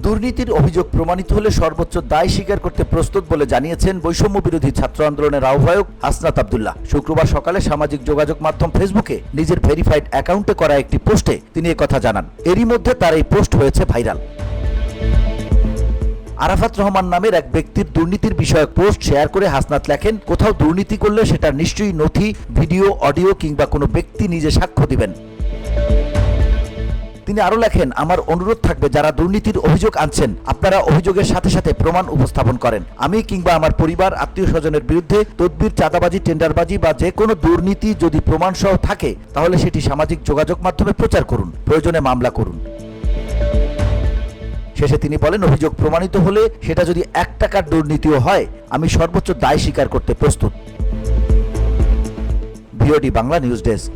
দুর্নীতির অভিযোগ প্রমাণিত হলে সর্বোচ্চ দায় স্বীকার করতে প্রস্তুত বলে জানিয়েছেন বৈষম্য বিরোধী ছাত্র আন্দোলনের আহ্বায়ক হাসনাত আব্দুল্লাহ। শুক্রবার সকালে সামাজিক যোগাযোগ মাধ্যম ফেসবুকে নিজের ভেরিফাইড অ্যাকাউন্টে করা একটি পোস্টে তিনি একথা জানান। এরই মধ্যে তার এই পোস্ট হয়েছে ভাইরাল। আরাফাত রহমান নামের এক ব্যক্তির দুর্নীতির বিষয়ক পোস্ট শেয়ার করে হাসনাত লেখেন, কোথাও দুর্নীতি করলে সেটা নিশ্চয়ই নথি, ভিডিও, অডিও কিংবা কোনো ব্যক্তি নিজে সাক্ষ্য দিবেন। তিনি আরো লেখেন, আমার অনুরোধ থাকবে যারা দুর্নীতির অভিযোগ আনছেন আপনারা অভিযোগের সাথে সাথে প্রমাণ উপস্থাপন করেন। আমি কিংবা আমার পরিবার, আত্মীয় স্বজনের বিরুদ্ধে তদবির, চাঁদাবাজি, টেন্ডারবাজি বা যে কোনো দুর্নীতি যদি প্রমাণসহ থাকে তাহলে সেটি সামাজিক যোগাযোগ মাধ্যমে প্রচার করুন, প্রয়োজনে মামলা করুন। শেষে তিনি বলেন, অভিযোগ প্রমাণিত হলে সেটা যদি 1 টাকার দুর্নীতিও হয় আমি সর্বোচ্চ দায় স্বীকার করতে প্রস্তুত। VOD Bangla news desk.